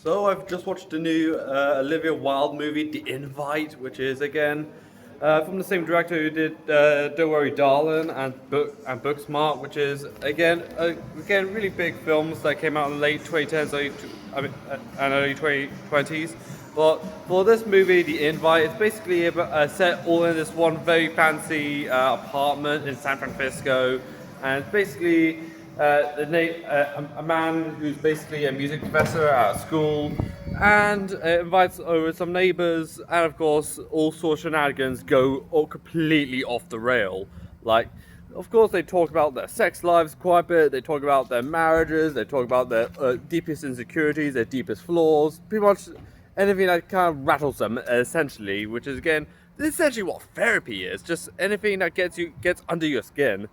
So I've just watched the new Olivia Wilde movie, The Invite, which is again from the same director who did Don't Worry, Darling and Booksmart, which is again really big films that came out in the late 2010s, and early 2020s. But for this movie, The Invite, it's basically set all in this one very fancy apartment in San Francisco, and it's basically a man who's basically a music professor at a school, and invites over some neighbours, and of course, all sorts of shenanigans go all completely off the rail. Like, of course, they talk about their sex lives quite a bit. They talk about their marriages. They talk about their deepest insecurities, their deepest flaws. Pretty much anything that kind of rattles them, essentially. Which is again, this is essentially what therapy is. Just anything that gets under your skin.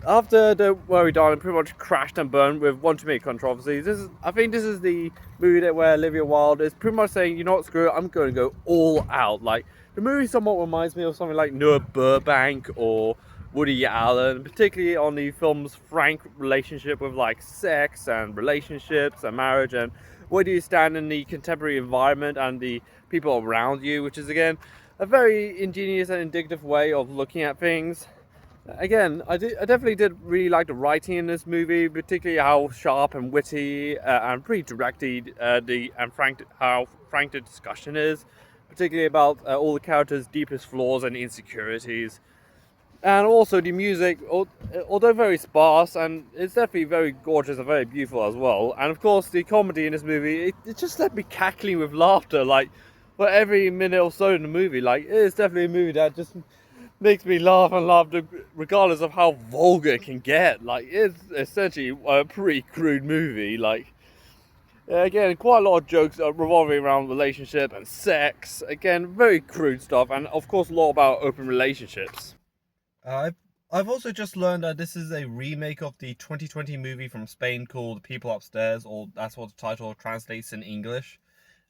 After Don't Worry Darling pretty much crashed and burned with one too many controversies, I think this is the movie that where Olivia Wilde is pretty much saying, you know what, screw it, I'm going to go all out. Like, the movie somewhat reminds me of something like Noah Burbank or Woody Allen, particularly on the film's frank relationship with like sex and relationships and marriage, and where do you stand in the contemporary environment and the people around you, which is again a very ingenious and indicative way of looking at things. Again, I definitely did really like the writing in this movie, particularly how sharp and witty and pretty directly how frank the discussion is, particularly about all the characters' deepest flaws and insecurities. And also the music, although very sparse, and it's definitely very gorgeous and very beautiful as well. And of course, the comedy in this movie, it just left me cackling with laughter, like, for every minute or so in the movie. Like, it's definitely a movie that just makes me laugh and laugh regardless of how vulgar it can get. Like, it's essentially a pretty crude movie. Like, again, quite a lot of jokes revolving around relationship and sex. Again, very crude stuff, and of course a lot about open relationships. I've I've also just learned that this is a remake of the 2020 movie from Spain called People Upstairs, or that's what the title translates in English.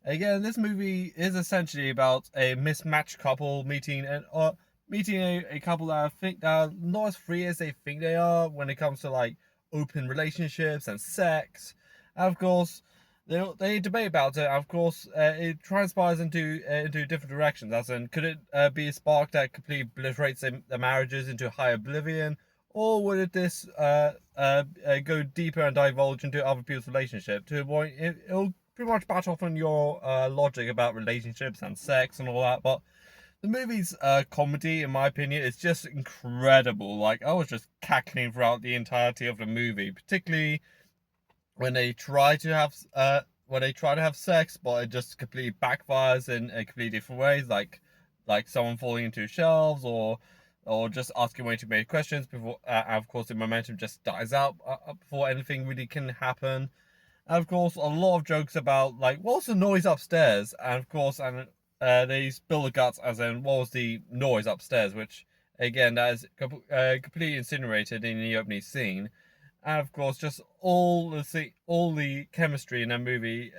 Again, this movie is essentially about a mismatched couple meeting a couple that I think that are not as free as they think they are when it comes to like open relationships and sex. And of course, they debate about it. And of course, it transpires into different directions. As in, could it be a spark that completely obliterates the marriages into high oblivion, or would this go deeper and divulge into other people's relationship to a point it'll pretty much bat off on your logic about relationships and sex and all that. But the movie's comedy, in my opinion, is just incredible. Like, I was just cackling throughout the entirety of the movie, particularly when they try to have sex, but it just completely backfires in a completely different ways, like someone falling into shelves or just asking way too many questions before, and of course the momentum just dies out before anything really can happen. And of course, a lot of jokes about like what's the noise upstairs, and of course, and they spill the guts as in what was the noise upstairs, which again that is completely incinerated in the opening scene. And of course, just all the chemistry in that movie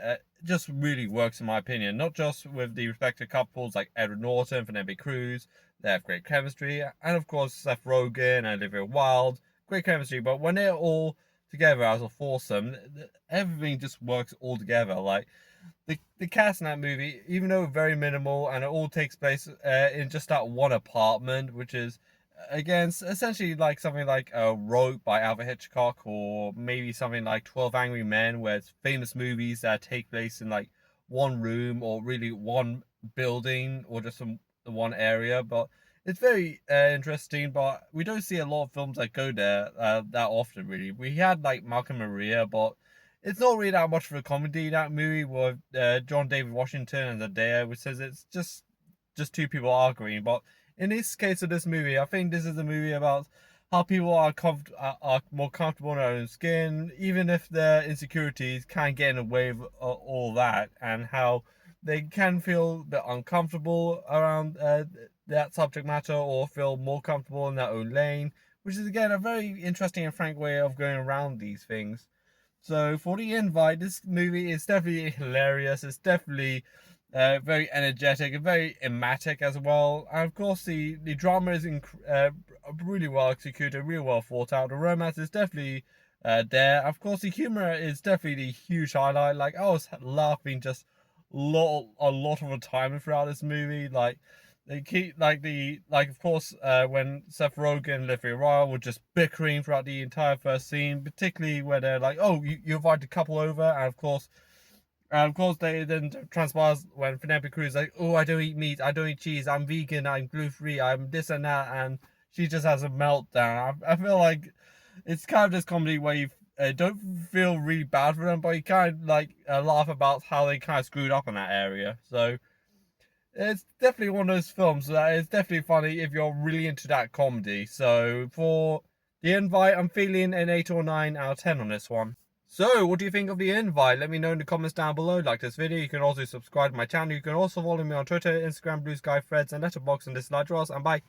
just really works in my opinion. Not just with the respective couples like Edward Norton, Penelope Cruz, they have great chemistry, and of course Seth Rogen and Olivia Wilde, great chemistry. But when they're all together as a foursome, everything just works all together. Like the cast in that movie, even though very minimal, and it all takes place in just that one apartment, which is again essentially like something like Rope by Alfred Hitchcock, or maybe something like 12 Angry Men, where it's famous movies that take place in like one room or really one building or just one area. But it's very interesting, but we don't see a lot of films that go there that often, really. We had like Malcolm Maria, but it's not really that much of a comedy, that movie with John David Washington and Zendaya, which says it's just two people arguing. But in this case of this movie, I think this is a movie about how people are more comfortable in their own skin, even if their insecurities can get in the way of all that, and how they can feel a bit uncomfortable around that subject matter or feel more comfortable in their own lane, which is again a very interesting and frank way of going around these things. So for the invite, this movie is definitely hilarious. It's definitely very energetic and very ematic as well. And of course, the drama is really well executed, really well thought out. The romance is definitely there. Of course, the humor is definitely the huge highlight. Like, I was laughing just a lot of the time throughout this movie. Like, they keep of course, when Seth Rogen and Olivia Wilde were just bickering throughout the entire first scene, particularly where they're like, "Oh, you invited a couple over," and of course, they then transpires when Penelope Cruz is like, "Oh, I don't eat meat, I don't eat cheese, I'm vegan, I'm gluten free, I'm this and that," and she just has a meltdown. I feel like it's kind of this comedy where you don't feel really bad for them, but you kind of like laugh about how they kind of screwed up in that area. So it's definitely one of those films that is definitely funny if you're really into that comedy. So for The Invite, I'm feeling an 8 or 9 out of 10 on this one. So, what do you think of The Invite? Let me know in the comments down below. Like this video, you can also subscribe to my channel. You can also follow me on Twitter, Instagram, Blue Sky, Threads, and Letterboxd, and dislike Ross. And bye.